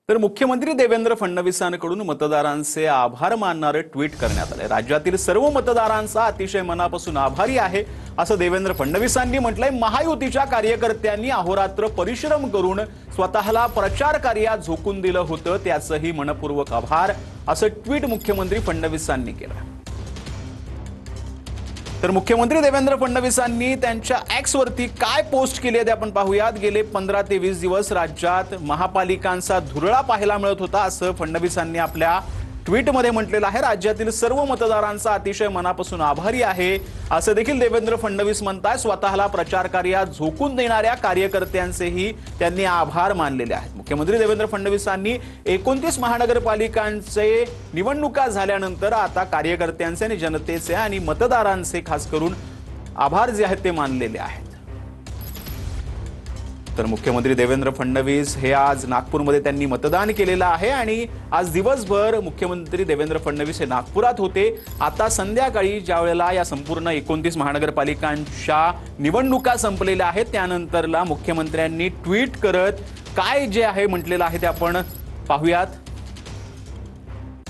तर मुख्यमंत्री देवेंद्र फडणवीसांकडून मतदारांचे आभार मानणारे ट्विट करण्यात आले। राज्यातील सर्व मतदारांचा अतिशय मनापासून आभारी आहे असं देवेंद्र फडणवीसांनी म्हटलंय। महायुतीच्या कार्यकर्त्यांनी अहोरात्र परिश्रम करून स्वतःला प्रचार कार्यात झोकून दिलं होतं, त्याचंही मनपूर्वक आभार असं ट्विट मुख्यमंत्री फडणवीसांनी केलं। तर मुख्यमंत्री देवेंद्र फडणवीसांनी त्यांच्या एक्स वरती काय पोस्ट केली आहे आपण पाहूयात। गेले 15 ते 20 दिवस राज्यात महापालिकांचा धुरळा पाहायला मिळत होता असं फडणवीसांनी आपल्या ट्विटमध्ये म्हटलेलं आहे। राज्यातील सर्व मतदारांचा अतिशय मनापासून आभारी आहे असं देखील देवेंद्र फडणवीस म्हणतात। स्वतःला प्रचार कार्यात झोकून देणाऱ्या कार्यकर्त्यांचेही त्यांनी आभार मानलेले आहेत। मुख्यमंत्री देवेंद्र फडणवीसांनी 29 महानगरपालिकांचे निवडणुका झाल्यानंतर आता कार्यकर्त्यांचे आणि जनतेचे आणि मतदारांचे खास करून आभार जे आहेत ते मानलेले आहेत। तर मुख्यमंत्री देवेंद्र फडणवीस हे आज नागपूरमध्ये त्यांनी मतदान केलेलं आहे आणि आज दिवसभर मुख्यमंत्री देवेंद्र फडणवीस हे नागपुरात होते। आता संध्याकाळी ज्या वेळेला या संपूर्ण 29 महानगरपालिकांच्या निवडणुका संपलेल्या आहेत त्यानंतरला मुख्यमंत्र्यांनी ट्विट करत काय जे आहे म्हटलेलं आहे ते आपण पाहूयात।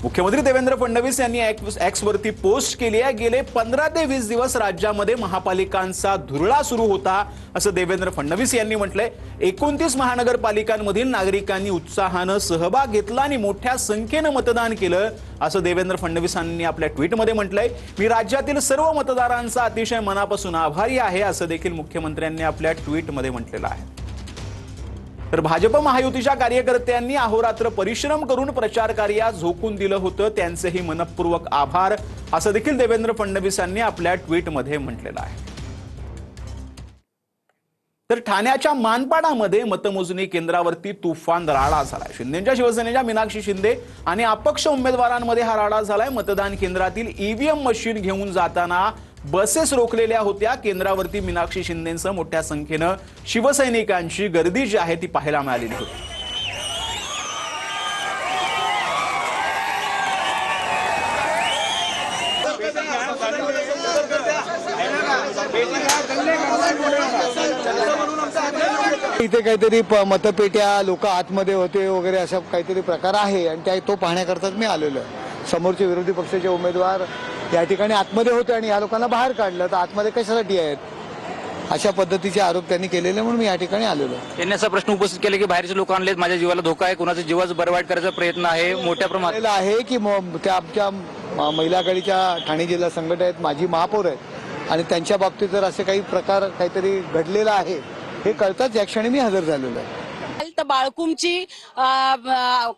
मुख्यमंत्री देवेंद्र फडणवीस यांनी एक्स वरती पोस्ट केली आहे। गेले 15 ते 20 दिवस राज्यामध्ये महापालिकांचा धुरळा सुरू होता असं देवेंद्र फडणवीस यांनी म्हटलंय। 29 महानगरपालिकांमधील नागरिकांनी उत्साहानं सहभाग घेतला आणि मोठ्या संख्येनं मतदान केलं असं देवेंद्र फडणवीसांनी आपल्या ट्विटमध्ये म्हटलंय। मी राज्यातील सर्व मतदारांचा अतिशय मनापासून आभारी आहे असं देखील मुख्यमंत्र्यांनी आपल्या ट्विटमध्ये म्हटलेलं आहे। तर भाजप महायुतीच्या कार्यकर्त्यांनी अहोरात्र परिश्रम करून प्रचार कार्यात झोकून दिलं होतं, त्यांचेही मनपूर्वक आभार असं देखील देवेंद्र फडणवीसांनी आपल्या ट्विटमध्ये म्हटलेलं आहे। तर ठाण्याच्या मानपाडामध्ये मतमोजणी केंद्रावरती तुफान राडा झालाय। शिंदेच्या शिवसेनेच्या मीनाक्षी शिंदे आणि अपक्ष उमेदवारांमध्ये हा राडा झालाय। मतदान केंद्रातील ईव्हीएम मशीन घेऊन जाताना बसेस रोखलेल्या होत्या। केंद्रावरती मीनाक्षी शिंदेंसह मोठ्या संख्येनं शिवसैनिकांची गर्दी जी आहे ती पाहायला मिळालेली होती। इथे काहीतरी मतपेट्या लोक आतमध्ये होते वगैरे अशा काहीतरी प्रकार आहे आणि तो पाहण्याकरताच मी आलेलो आहे। समोरचे विरोधी पक्षाचे उमेदवार या ठिकाणी आतमध्ये होते आणि या लोकांना बाहेर काढलं, तर आतमध्ये कशासाठी आहेत अशा पद्धतीचे आरोप त्यांनी केलेले, म्हणून मी या ठिकाणी आलेलो आहे। त्यांनी असा प्रश्न उपस्थित केला की बाहेरचे लोक आणलेत, माझ्या जीवाला धोका आहे, कोणाच्या जीवाचं बरवाईट करायचा प्रयत्न आहे मोठ्या प्रमाणात आहे की त्या आमच्या महिला आघाडीच्या ठाणे जिल्हा संघटना आहेत, माजी महापौर आहेत आणि त्यांच्या बाबतीत जर असे काही प्रकार काहीतरी घडलेला आहे हे कळताच या क्षणी मी हजर झालेलो आहे। तर बाळकुमची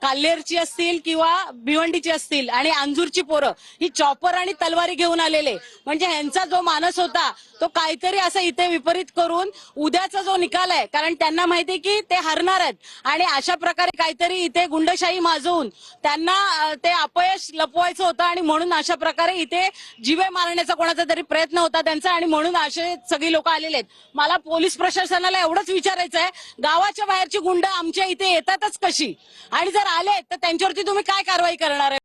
काल्हेरची असतील किंवा भिवंडीची असतील आणि अंजूरची पोरं ही चॉपर आणि तलवारी घेऊन आलेले, म्हणजे ह्यांचा जो मानस होता तो काहीतरी असं इथे विपरीत करून उद्याचा जो निकाल आहे, कारण त्यांना माहिती की ते हरणार आहेत आणि अशा प्रकारे काहीतरी इथे गुंडशाही माजवून त्यांना ते अपयश लपवायचं होतं आणि म्हणून अशा प्रकारे इथे जीवे मारण्याचा कोणाचा तरी प्रयत्न होता त्यांचा आणि म्हणून असे सगळी लोक आलेले आहेत। मला पोलीस प्रशासनाला एवढंच विचारायचं आहे, गावाच्या बाहेरची गुंड आमच्या इथे येतातच कशी आणि जर आले तर त्यांच्यावरती तुम्ही काय कारवाई करणार आहे?